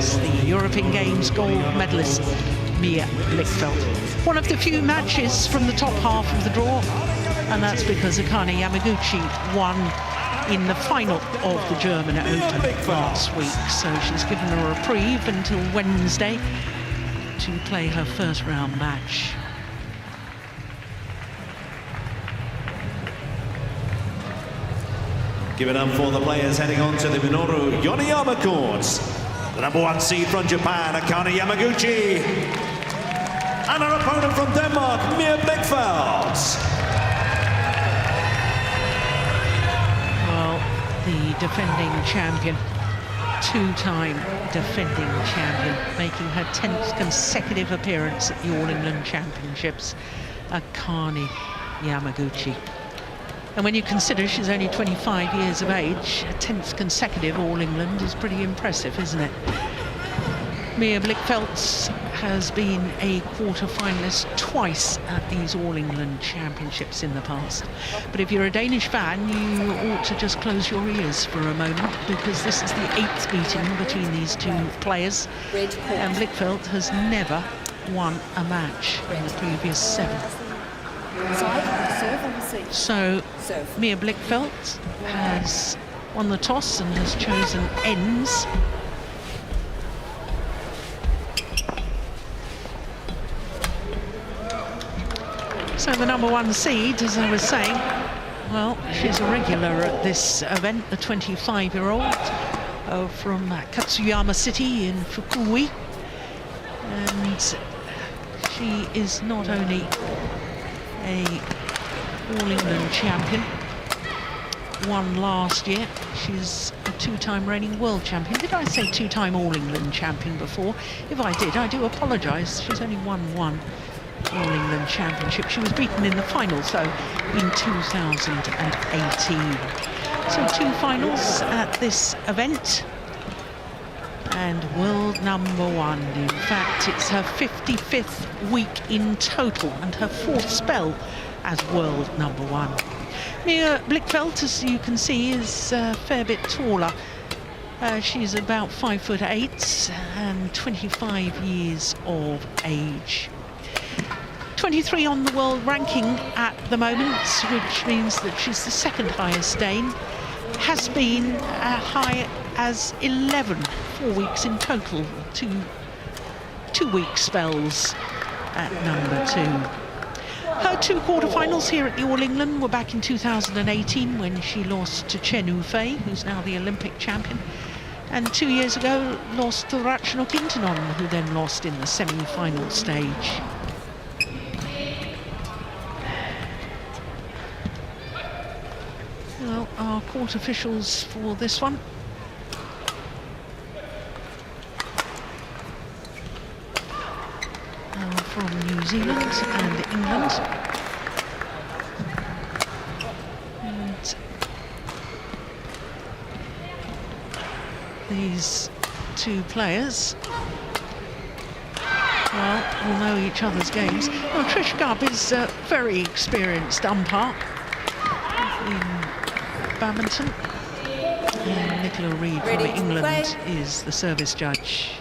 is the European Games gold medalist, Mia Blichfeldt. One of the few matches from the top half of the draw, and that's because Akane Yamaguchi won in the final of the German Open last week. So she's given her a reprieve until Wednesday to play her first round match. Give it up for the players heading on to the Minoru Yoneyama courts. The #1 seed from Japan, Akane Yamaguchi. And our opponent from Denmark, Mia Blichfeldt. Well, the defending champion, two-time defending champion, making her 10th consecutive appearance at the All England Championships, Akane Yamaguchi. And when you consider she's only 25 years of age, a 10th consecutive All England is pretty impressive, isn't it? Mia Blichfeldt has been a quarter-finalist twice at these All England Championships in the past. But if you're a Danish fan, you ought to just close your ears for a moment, because this is the 8th meeting between these two players. And Blichfeldt has never won a match in the previous 7. So Mia Blichfeldt has won the toss and has chosen ends. So the #1 seed, as I was saying, well, she's a regular at this event, the 25-year-old from Katsuyama City in Fukui. And she is not only a All England champion, won last year. She's a 2-time reigning world champion. Did I say 2-time All England champion before? If I did, I do apologise. She's only won one All England championship. She was beaten in the final, so in 2018. So 2 finals at this event. And world #1. In fact, it's her 55th week in total and her 4th spell as world #1. Mia Blichfeldt, as you can see, is a fair bit taller. She's about 5'8" and 25 years of age. 23 on the world ranking at the moment, which means that she's the 2nd highest Dane. Has been as high as 11, 4 weeks in total, two-week spells at #2. Her 2 quarterfinals here at the All England were back in 2018 when she lost to Chen Yufei, who's now the Olympic champion, and 2 years ago lost to Ratchanok Intanon, who then lost in the semi-final stage. Well, our court officials for this one. From New Zealand and England. And these 2 players, well, will know each other's games. Well, Trish Gubb is a very experienced umpire in badminton. And Nicola Reid from England is the service judge.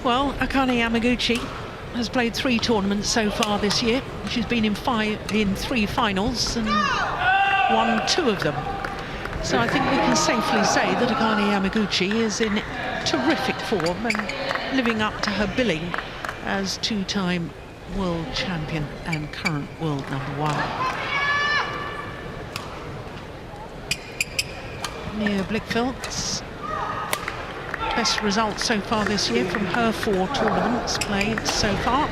Well, Akane Yamaguchi has played 3 tournaments so far this year. She's been in 3 finals and won 2 of them. So I think we can safely say that Akane Yamaguchi is in terrific form and living up to her billing as 2-time world champion and current world #1. Mia Blichfeldt's best result so far this year from her 4 tournaments played so far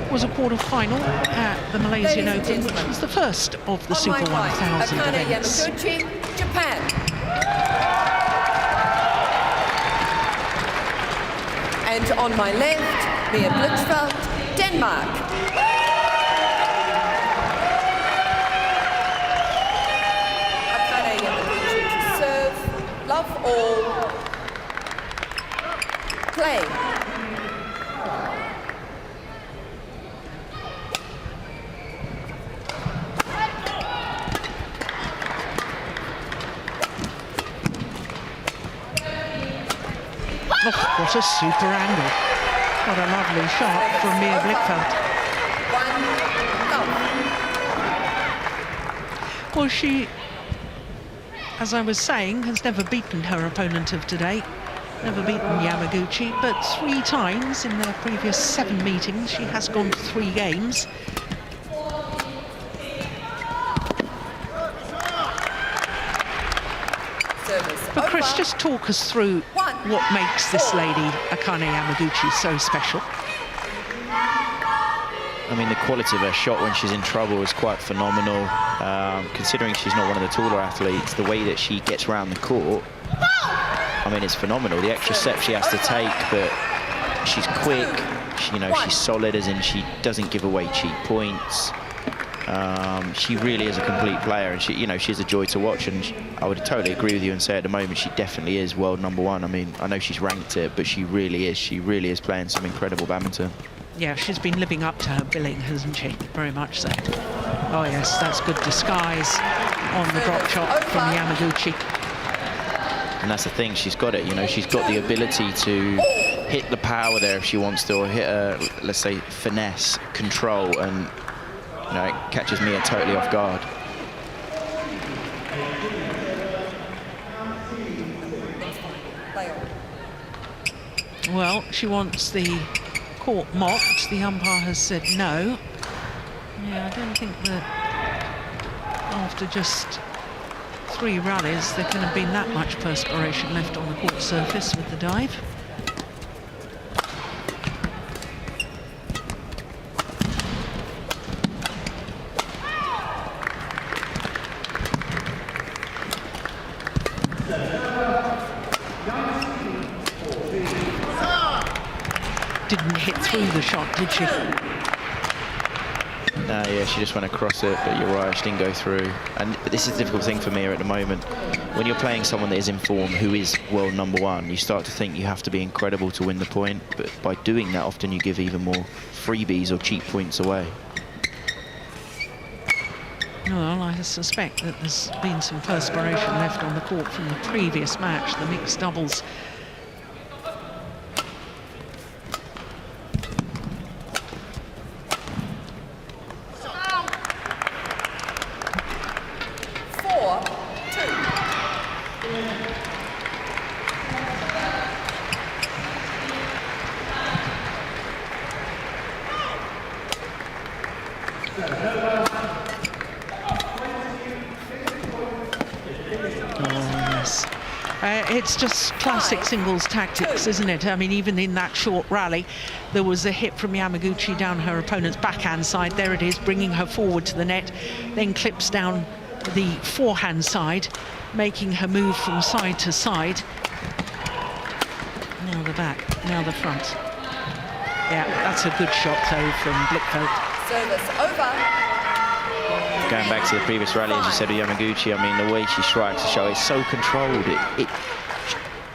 was a quarter-final at the Malaysian Open, which was the first of the Super 1000 events. Akane Yamaguchi, Japan. And on my left, Mia Blichfeldt, Denmark. Akane Yamaguchi to serve, love all. Play. Oh, what a super angle. What a lovely shot from Mia Blichfeldt. Well, she, as I was saying, has never beaten her opponent of today. Never beaten Yamaguchi, but 3 times in their previous 7 meetings, she has gone to 3 games. But Chris, just talk us through what makes this lady, Akane Yamaguchi, so special. I mean, the quality of her shot when she's in trouble is quite phenomenal. Considering she's not one of the taller athletes, the way that she gets around the court, I mean, it's phenomenal. The extra steps she has to take, but she's quick. She's solid, as in she doesn't give away cheap points. She really is a complete player, and she's a joy to watch. And I would totally agree with you and say at the moment she definitely is world #1. I mean, I know she's ranked it, but she really is. She really is playing some incredible badminton. Yeah, she's been living up to her billing, hasn't she? Very much so. Oh yes, that's good disguise on the drop shot from Yamaguchi. And that's the thing, she's got it, she's got the ability to hit the power there if she wants to, or hit a, let's say, finesse, control, and, it catches Mia totally off guard. Well, she wants the court mocked. The umpire has said no. Yeah, I don't think that after just 3 rallies there can have been that much perspiration left on the court surface with the dive. Didn't hit through the shot, did she? No, yeah, she just went across it, but you're right, she didn't go through. But this is the difficult thing for Mia at the moment. When you're playing someone that is in form, who is world #1, you start to think you have to be incredible to win the point, but by doing that, often you give even more freebies or cheap points away. Well, I suspect that there's been some perspiration left on the court from the previous match, the mixed doubles. It's just classic singles tactics, isn't it? I mean, even in that short rally, there was a hit from Yamaguchi down her opponent's backhand side. There it is, bringing her forward to the net, then clips down the forehand side, making her move from side to side. Now the back, now the front. Yeah, that's a good shot, though, from Blichfeldt. Service over. Going back to the previous rally, as you said, with Yamaguchi, I mean, the way she strikes the shot is so controlled.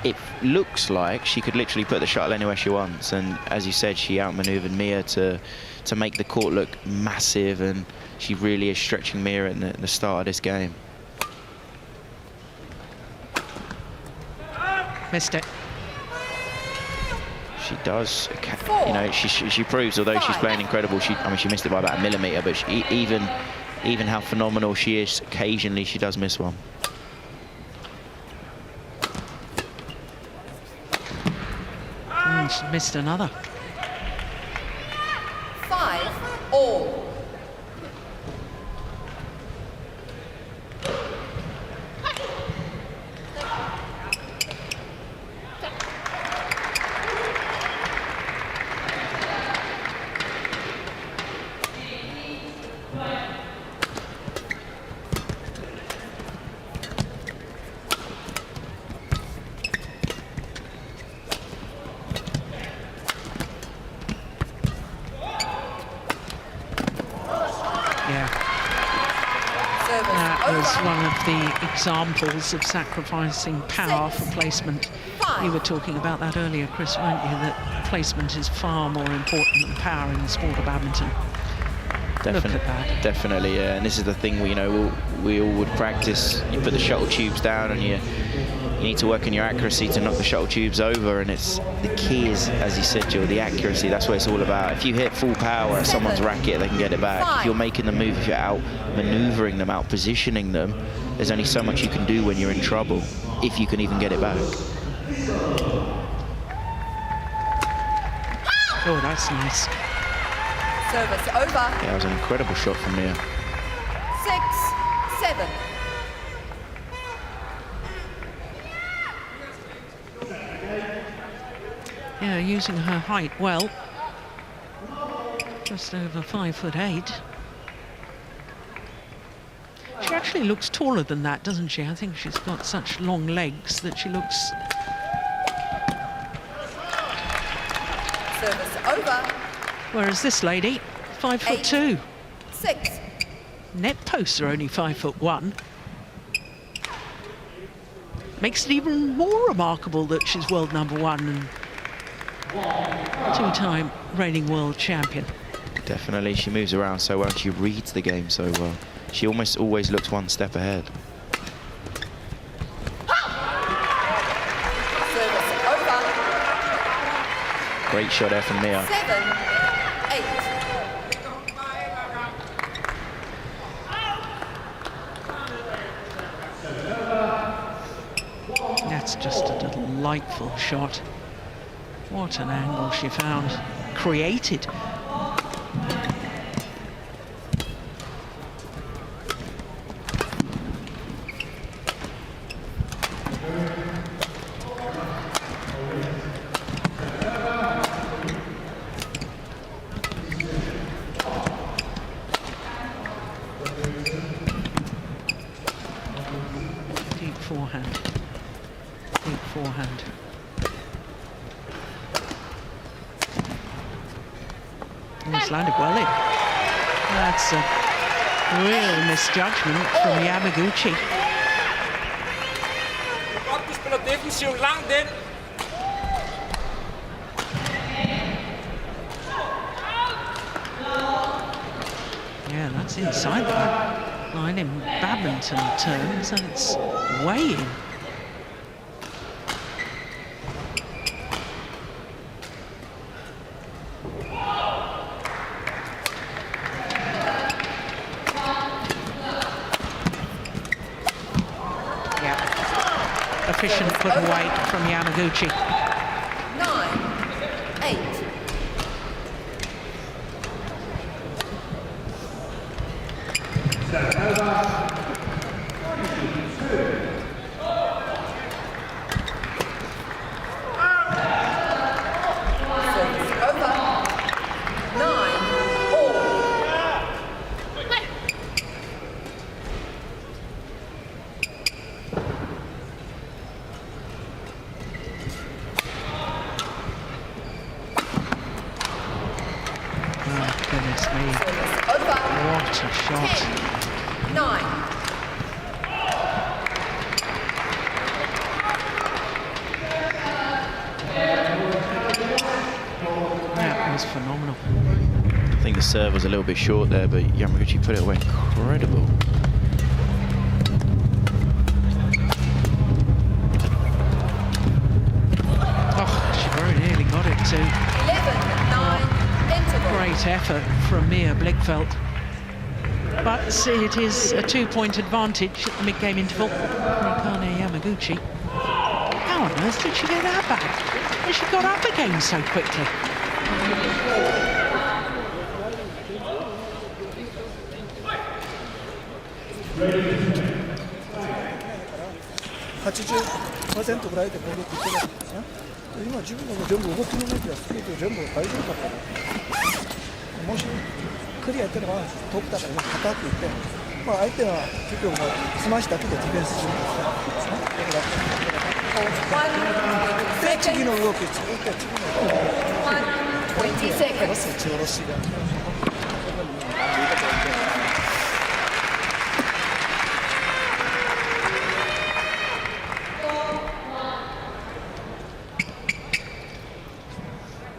It looks like she could literally put the shuttle anywhere she wants. And as you said, she outmaneuvered Mia to make the court look massive, and she really is stretching Mia at the start of this game. Missed it. She does, she proves, although she's playing incredible, she missed it by about 1 millimetre, but even how phenomenal she is, occasionally she does miss one. She missed another. 5-all. One of the examples of sacrificing power for placement. You were talking about that earlier, Chris, weren't you? That placement is far more important than power in the sport of badminton. Look at that. Definitely, yeah. And this is the thing we all would practice. You put the shuttle tubes down and you you need to work on your accuracy to knock the shuttle tubes over, and it's the key is, as you said, Jill, the accuracy. That's what it's all about. If you hit full power at someone's racket, they can get it back. If you're making the move, if you're out maneuvering them, out positioning them, there's only so much you can do when you're in trouble, if you can even get it back. Oh, that's nice. Service over. Yeah, that was an incredible shot from Mia. 6-7. Yeah, using her height well. Just over 5'8". She actually looks taller than that, doesn't she? I think she's got such long legs that she looks... Service over. Whereas this lady, 5'2". 6. Net posts are only 5'1". Makes it even more remarkable that she's world #1 and two-time reigning world champion. Definitely, she moves around so well. She reads the game so well. She almost always looks one step ahead. Service over. Great shot there from Mia. 7-8. That's just a delightful shot. What an angle she found, created. Deep forehand. Deep forehand. It's landed well in. That's a real misjudgment from Yamaguchi. Yeah, that's inside the line in badminton terms, and it's way in. Efficient put away from Yamaguchi. 9-8. Service over. 9-all. Goodness me. Over. What a shot. 9. That was phenomenal. I think the serve was a little bit short there, but Yamaguchi put it away incredible. Oh, she very nearly got it too. 11-9. Interval. Great effort from Mia Blichfeldt. But it is a 2-point advantage at the mid-game interval for Akane Yamaguchi. How on earth did she get that back? And she got up again so quickly. (80% ぐらいで攻撃してるんですね。今自分の全部動きの動きはスピード全部大丈夫だったの。もしクリアやってれば遠くだから硬くいって、まあ相手は結局スマッシュだけでディフェンスするんですね。で次の動き、次の動き。 20 seconds. 打ち下ろしが。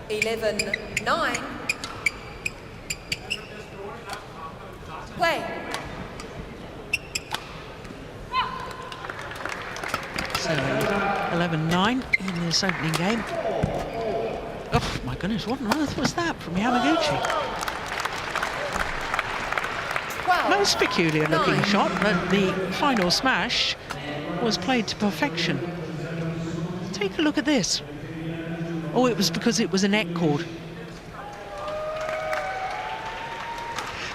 11-9. Play. So 11-9 in this opening game. Oh my goodness, what on earth was that from Yamaguchi? 12, Most peculiar looking 9. shot, but the final smash was played to perfection. Take a look at this. Oh, it was because it was a net cord.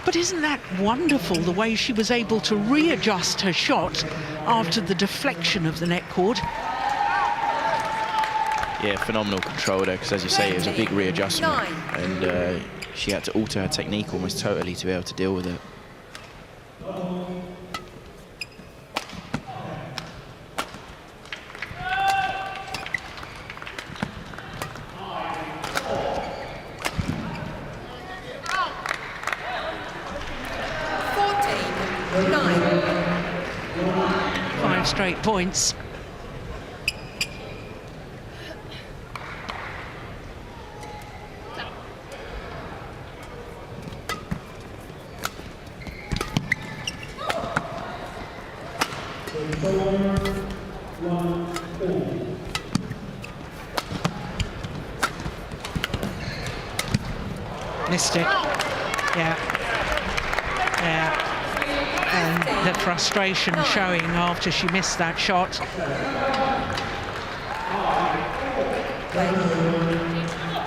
But isn't that wonderful, the way she was able to readjust her shot after the deflection of the net cord? Yeah, phenomenal control there, because as you say, it was a big readjustment. And she had to alter her technique almost totally to be able to deal with it. Straight points. Missed it. Yeah. Yeah. And the frustration showing after she missed that shot.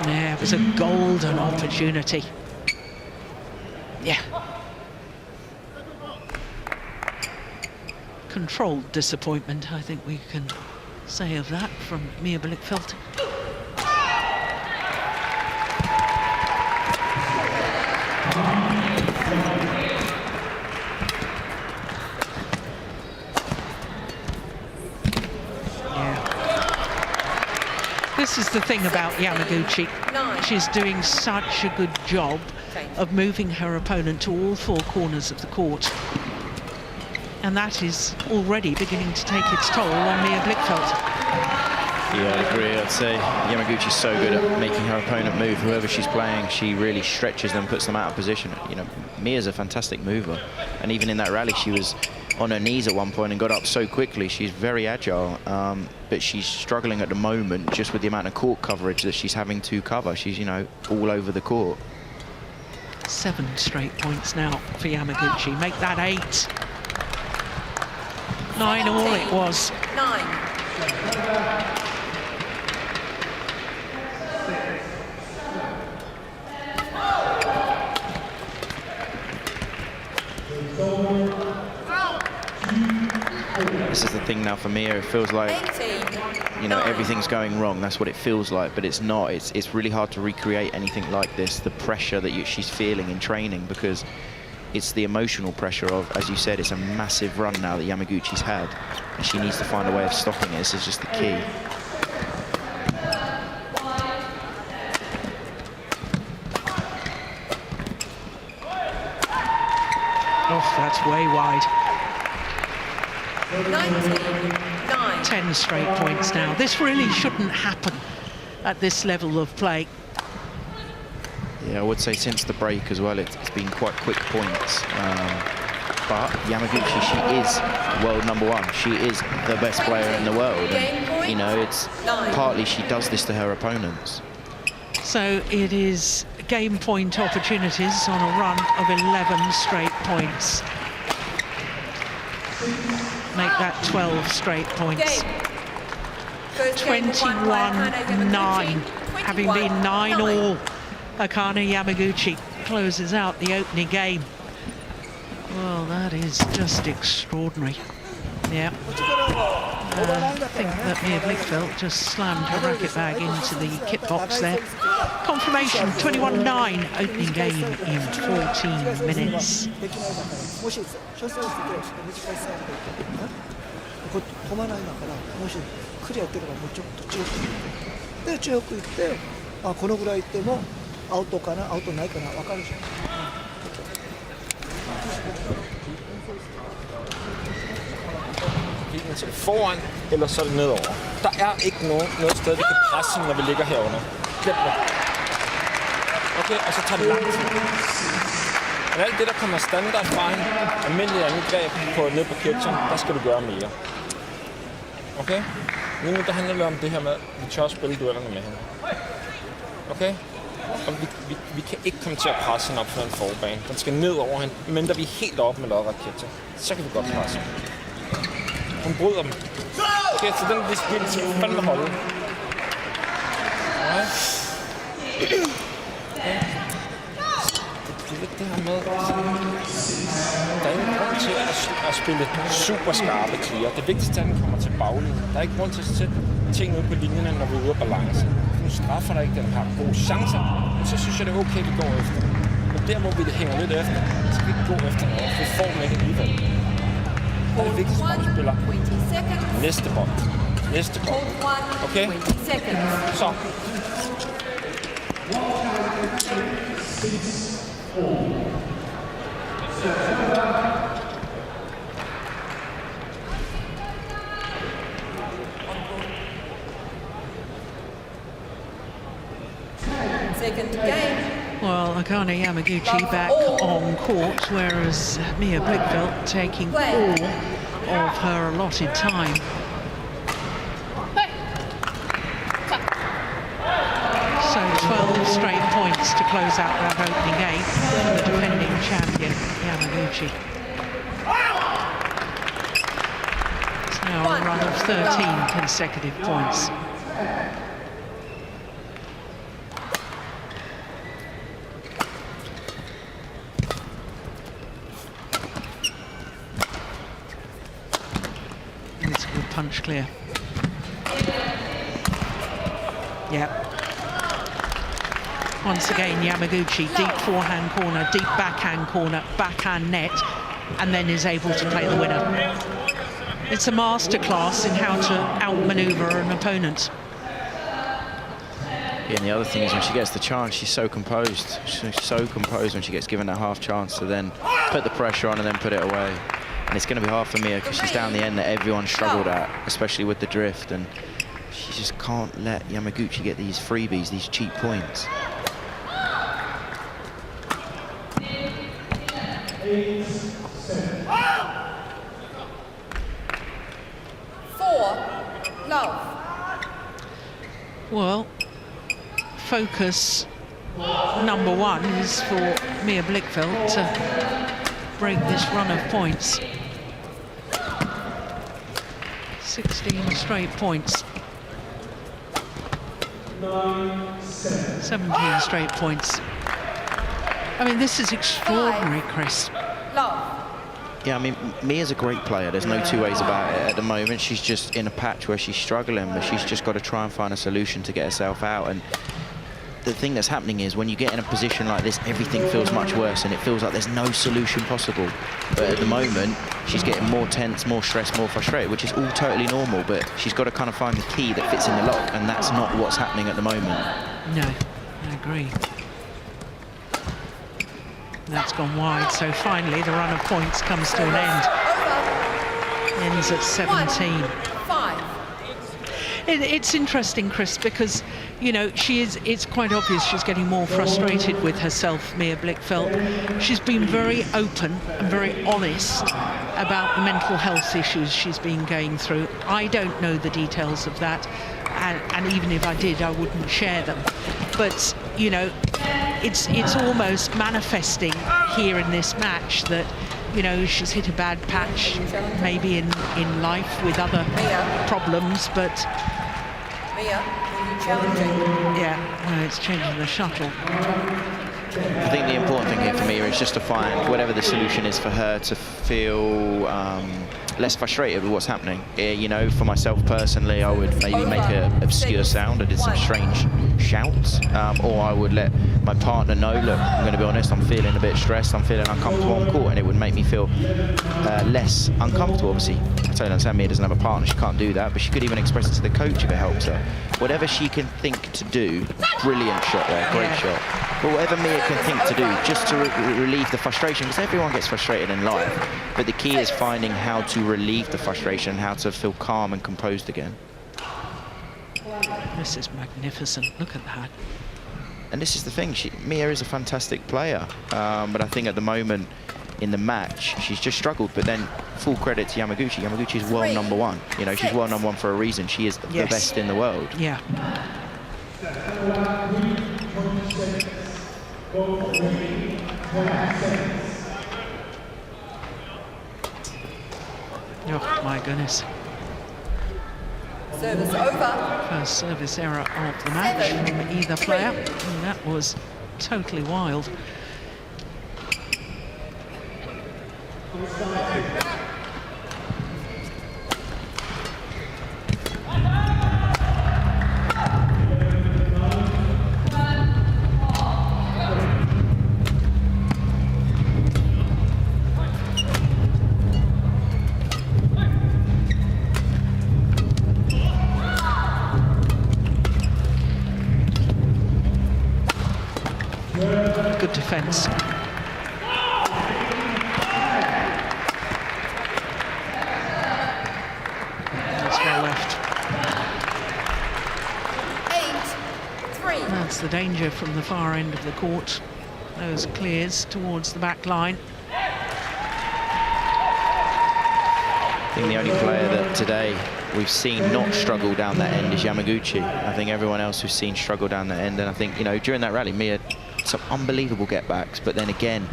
Yeah, it was a golden opportunity. Yeah. Controlled disappointment, I think we can say of that from Mia Blichfeldt. This is the thing about Yamaguchi. She's doing such a good job of moving her opponent to all four corners of the court. And that is already beginning to take its toll on Mia Blichfeldt. Yeah, I agree. I'd say Yamaguchi's so good at making her opponent move. Whoever she's playing, she really stretches them, puts them out of position. You know, Mia's a fantastic mover. And even in that rally, she was on her knees at one point and got up so quickly. She's very agile, but she's struggling at the moment just with the amount of court coverage that she's having to cover. She's, you know, all over the court. 7 straight points now for Yamaguchi. Make that 8. 9 all it was. 9. This is the thing now for Mia. It feels like, you know, everything's going wrong. That's what it feels like, but it's not. It's really hard to recreate anything like this. The pressure that she's feeling in training, because it's the emotional pressure of, as you said, it's a massive run now that Yamaguchi's had, and she needs to find a way of stopping it. This is just the key. Oh, that's way wide. 19-9. 10 straight points now. This really shouldn't happen at this level of play. Yeah, I would say since the break as well, it's been quite quick points. But Yamaguchi, she is world #1. She is the best player in the world. And, you know, it's partly she does this to her opponents. So it is game point opportunities on a run of 11 straight points. Make that 12 straight points. 21-9, having been 9 all. Akane Yamaguchi closes out the opening game. Well, that is just extraordinary. Yeah. I think that Mia Blichfeldt just slammed her racket bag into the kit box there. Confirmation, 21-9, opening game in 14 minutes. 止まないんだから、もしクリアいってるからもうちょっと強くいって、で強くいって、あこのぐらいいってもアウトかなアウトないかな分かるじゃん。Foran, eller så er det nedover. Der er ikke noget sted, vi kan presse, når vi ligger herunder. Glem det. Okay, og så tager det lang tid. Men alt det, der kommer standard fra en almindelig angreb ned på kitchen, der skal du gøre mere. Okay? Lige nu der handler det om det her med, at vi tør spille duellerne med hende. Okay? Og vi kan ikke komme til at presse hende op for en forbane. Den skal ned over hende, mindre vi er helt oppe med lodret kætte. Så kan vi godt presse. Hun bryder dem. Okay, så den vil vi fandme holde. Okay. Det er lidt det her med, der er ingen grund til at spille super skarpe clear. Det vigtigste er, at den kommer til baglinjen. Der er ikke grund til at sætte ting ud på linjerne, når vi er ude af balance. Nu straffer der ikke, den har gode chancer, men så synes jeg, det er okay, vi går efter. Men der, hvor vi hænger lidt efter, så skal vi ikke gå efter noget. Vi får dem ikke alligevel. Det er det vigtigste, når vi spiller. Næste bold. Næste bold. Okay? Så. Second game. Well, Akane Yamaguchi back on court, whereas Mia Blichfeldt taking all of her allotted time. So 12 straight points to close out that opening game for the defending champion, Yamaguchi. It's now a run of 13 consecutive points. It's a good punch clear. Yeah. Once again, Yamaguchi, deep forehand corner, deep backhand net, and then is able to play the winner. It's a masterclass in how to outmaneuver an opponent. Yeah, and the other thing is when she gets the chance, she's so composed. She's so composed when she gets given that half chance to then put the pressure on and then put it away. And it's going to be hard for Mia because she's down the end that everyone struggled at, especially with the drift. And she just can't let Yamaguchi get these freebies, these cheap points. Love. Well, focus number one is for Mia Blichfeldt to break this run of points. 16 straight points. 17 straight points. I mean, this is extraordinary, Chris. Love. Yeah, I mean, Mia's a great player. There's no two ways about it. At the moment, she's just in a patch where she's struggling, but she's just got to try and find a solution to get herself out. And the thing that's happening is when you get in a position like this, everything feels much worse and it feels like there's no solution possible. But at the moment, she's getting more tense, more stressed, more frustrated, which is all totally normal, but she's got to kind of find the key that fits in the lock, and that's not what's happening at the moment. No, I agree. That's gone wide, so finally the run of points comes to an end. Ends at 17. It's interesting, Chris, because, you know, it's quite obvious she's getting more frustrated with herself, Mia Blichfeldt. She's been very open and very honest about the mental health issues she's been going through. I don't know the details of that, and even if I did, I wouldn't share them. But, you know, it's almost manifesting here in this match that, you know, she's hit a bad patch maybe in life with other problems, but yeah, no, it's changing the shuttle. I think the important thing here for Mia is just to find whatever the solution is for her to feel less frustrated with what's happening. You know, for myself personally, I would maybe make an obscure sound. I did some strange shouts, or I would let my partner know, look, I'm going to be honest, I'm feeling a bit stressed, I'm feeling uncomfortable on court, and it would make me feel less uncomfortable. Obviously, I totally understand Mia doesn't have a partner, she can't do that, but she could even express it to the coach if it helps her. Whatever she can think to do, brilliant shot there, great shot. But whatever Mia can think to do, just to relieve the frustration, because everyone gets frustrated in life, but the key is finding how to relieve the frustration, how to feel calm and composed again. This is magnificent, look at that. And this is the thing, Mia is a fantastic player, but I think at the moment, in the match, she's just struggled. But then full credit to Yamaguchi. Yamaguchi is world #1. You know, she's world #1 for a reason. She is the best in the world. Yeah. Oh my goodness. Service over. First service error of the match from either player. And that was totally wild. Good defence. That's well left. 8-3. That's the danger from the far end of the court. Those clears towards the back line. I think the only player that today we've seen not struggle down that end is Yamaguchi. I think everyone else we've seen struggle down that end, and I think, you know, during that rally, Mia, some unbelievable get-backs, but then again,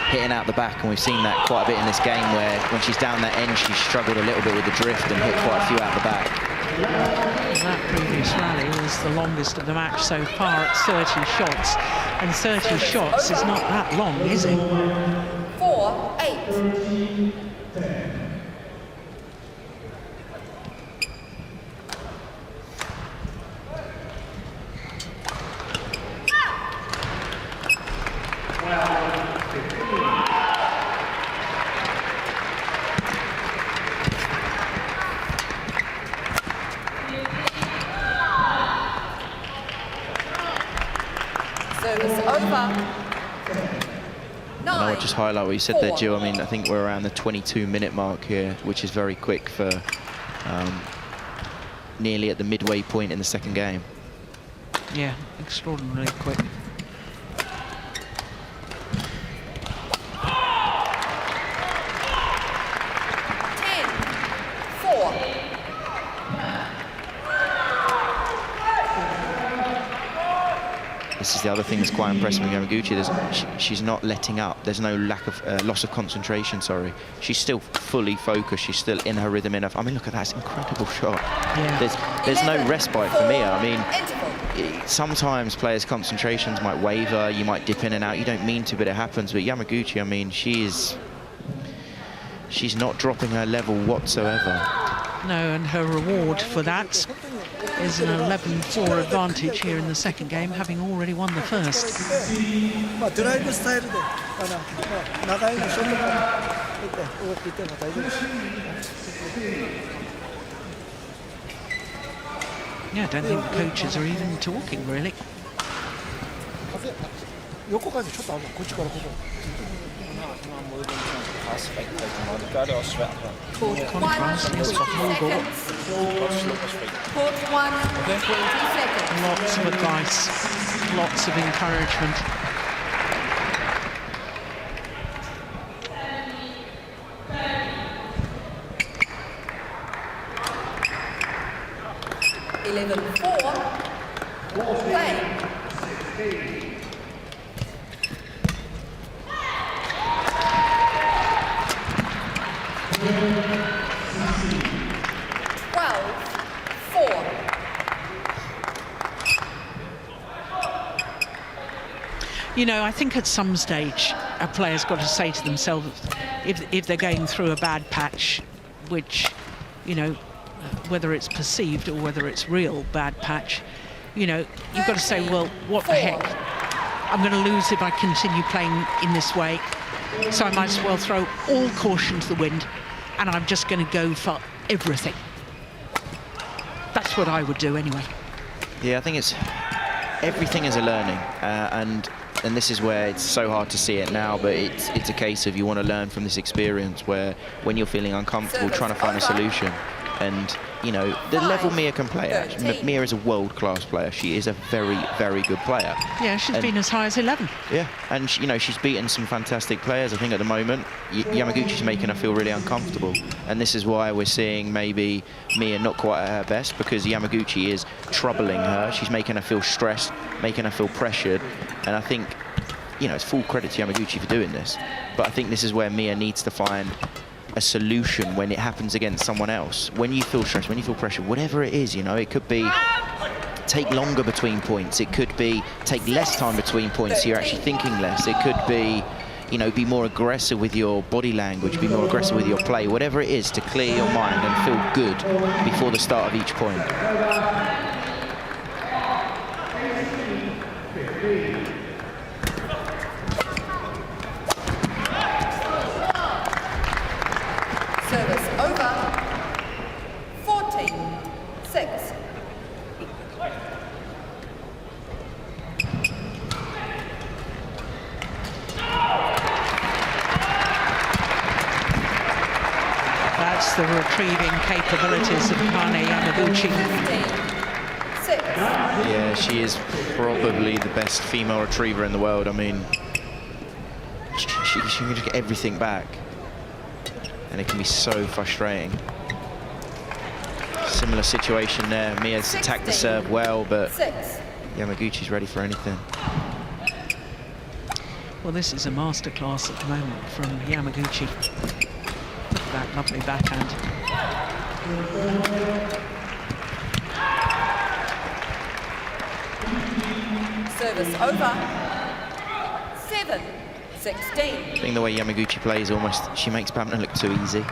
hitting out the back, and we've seen that quite a bit in this game where when she's down that end, she's struggled a little bit with the drift and hit quite a few out the back. That previous rally was the longest of the match so far at 30 shots, and 30 shots is not that long, is it? 4-8. Service over. And I would just highlight what you said there, Jill. I mean, I think we're around the 22-minute mark here, which is very quick for nearly at the midway point in the second game. Yeah, extraordinarily quick. This is the other thing that's quite impressive with Yamaguchi. She's not letting up. There's no lack of loss of concentration. Sorry, she's still fully focused. She's still in her rhythm. I mean, look at that! It's an incredible shot. Yeah. There's no respite for Mia. I mean, sometimes players' concentrations might waver. You might dip in and out. You don't mean to, but it happens. But Yamaguchi, I mean, she's not dropping her level whatsoever. No, and her reward for that is an 11-4 advantage here in the second game, having already won the first. Yeah, I don't think the coaches are even talking, really. Contrast is horrible. Court 1, 20 seconds. Lots of advice, lots of encouragement. Play. You know, I think at some stage a player's got to say to themselves, if they're going through a bad patch, which, you know, whether it's perceived or whether it's real bad patch, you know, you've got to say, well, what the heck? I'm going to lose if I continue playing in this way. So I might as well throw all caution to the wind, and I'm just going to go for everything. That's what I would do anyway. Yeah, I think it's everything is a learning, and this is where it's so hard to see it now, but it's a case of you want to learn from this experience where when you're feeling uncomfortable, trying to find a solution. And, you know, the level Mia can play at, Mia is a world-class player. She is a very, very good player. Yeah, she's been as high as 11. Yeah, and, you know, she's beaten some fantastic players. I think at the moment, Yamaguchi's making her feel really uncomfortable. And this is why we're seeing maybe Mia not quite at her best, because Yamaguchi is troubling her. She's making her feel stressed, making her feel pressured. And I think, you know, it's full credit to Yamaguchi for doing this. But I think this is where Mia needs to find a solution when it happens against someone else. When you feel stressed, when you feel pressure, whatever it is, you know, it could be take longer between points. It could be take less time between points, so you're actually thinking less. It could be, you know, be more aggressive with your body language, be more aggressive with your play, whatever it is to clear your mind and feel good before the start of each point. Service over. 14-6. That's the retrieving capabilities of Akane Yamaguchi. 15-6. Yeah, she is probably the best female retriever in the world. I mean, she can just get everything back. And it can be so frustrating. Similar situation there. Mia's attacked the serve well, but Yamaguchi's ready for anything. Well, this is a masterclass at the moment from Yamaguchi. Look at that lovely backhand. Service over. 7-16. I think the way Yamaguchi plays, almost, she makes badminton look too easy.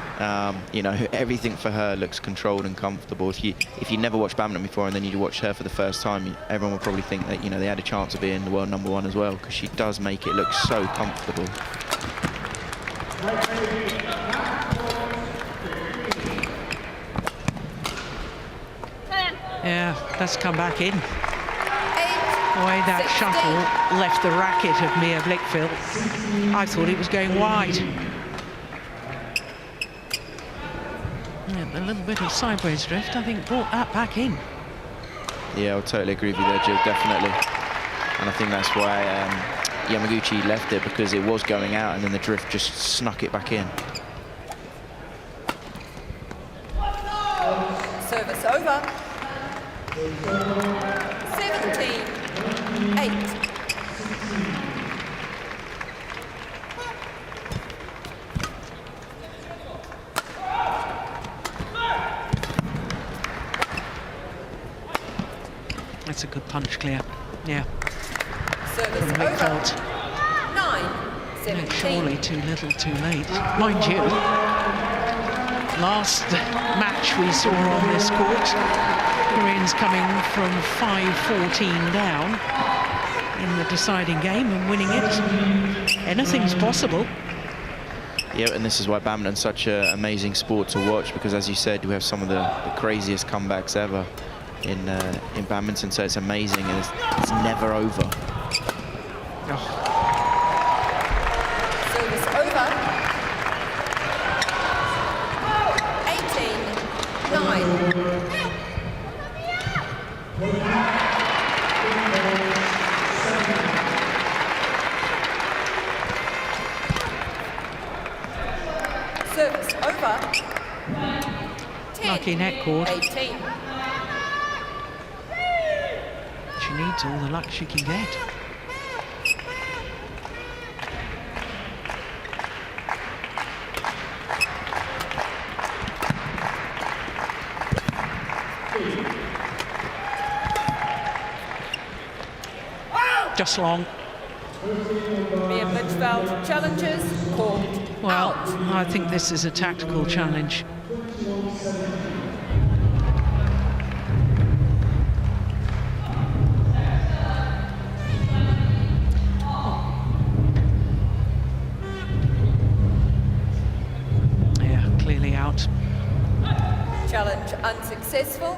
You know, everything for her looks controlled and comfortable. If you never watched badminton before and then you watch her for the first time, everyone will probably think that, you know, they had a chance of being the world #1 as well, because she does make it look so comfortable. Yeah, that's come back in. The way that shuttle left the racket of Mia Blichfeldt, I thought it was going wide. Yeah, a little bit of sideways drift, I think, brought that back in. Yeah, I'll totally agree with you there, Jill, definitely. And I think that's why Yamaguchi left it, because it was going out and then the drift just snuck it back in. Service over. 17-8. That's a good punch clear. Yeah. Service From over. Blichfeldt. 9-17. Surely too little, too late. Mind you, last match we saw on this court, Koreans coming from 5-14 down in the deciding game and winning it. Anything's possible. Yeah, and this is why badminton's such an amazing sport to watch, because as you said, we have some of the craziest comebacks ever in badminton, so it's amazing, and it's never over. Oh. Service over. 18-9. Service over. 10, Lucky net cord. 18. She needs all the luck she can get. Just long. Mia Blichfeldt challenges called Well, out. I think this is a tactical challenge. Yeah, clearly out. Challenge unsuccessful.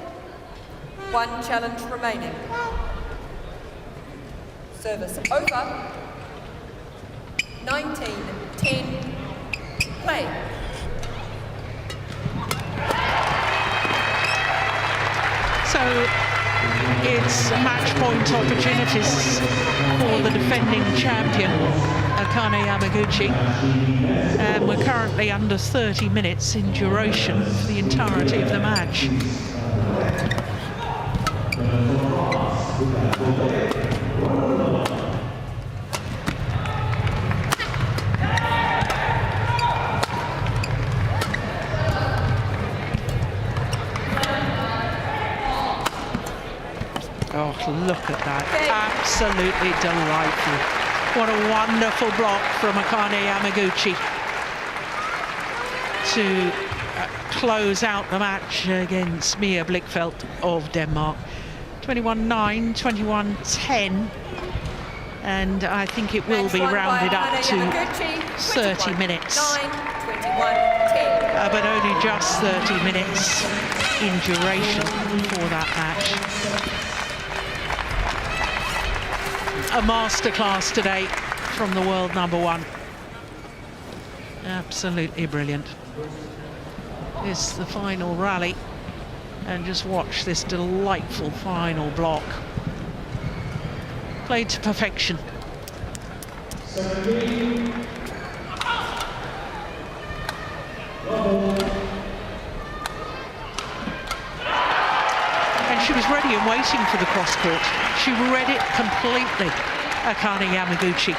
1 challenge remaining. Service over. 19-10. Play. it's match point opportunities for the defending champion, Akane Yamaguchi. And we're currently under 30 minutes in duration for the entirety of the match. Oh, look at that. Absolutely delightful. What a wonderful block from Akane Yamaguchi to close out the match against Mia Blichfeldt of Denmark. 21-9, 21-10. And I think it will be rounded up to 30 minutes. But only just 30 minutes in duration for that match. A masterclass today from the world #1. Absolutely brilliant. It's the final rally, and just watch this delightful final block. Played to perfection. And she was ready and waiting for the cross court. She read it completely, Akane Yamaguchi.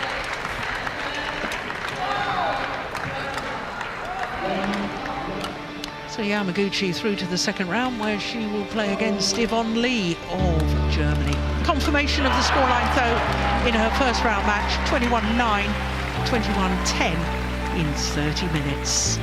So Yamaguchi through to the second round, where she will play against Yvonne Lee of Germany. Confirmation of the scoreline, though, in her first round match, 21-9, 21-10 in 30 minutes.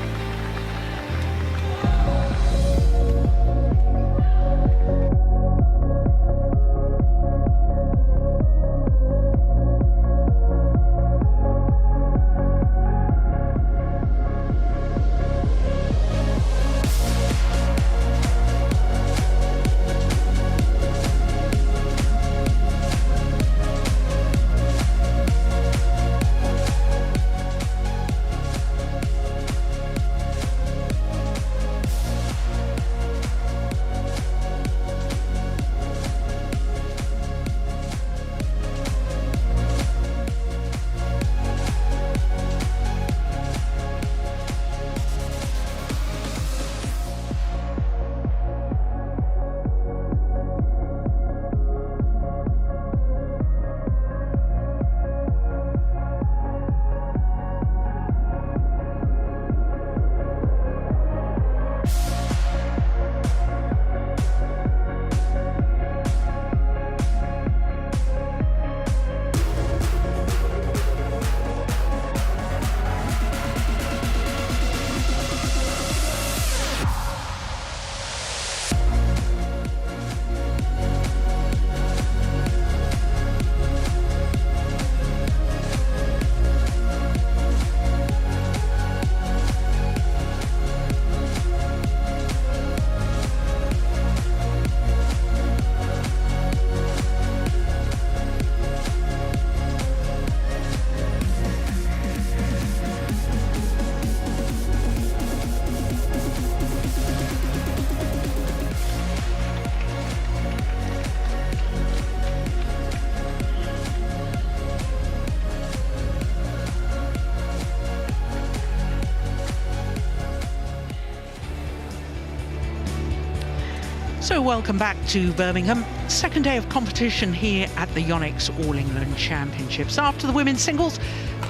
So welcome back to Birmingham. Second day of competition here at the YONEX All England Championships. After the women's singles,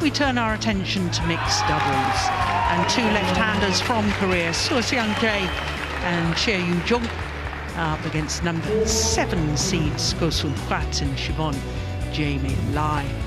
we turn our attention to mixed doubles. And two left-handers from Korea, Suh Seung-jae and Choi Yoo-jung, up against number 7 seeds Go Sun-hwat and Siobhan Jae-min Lee.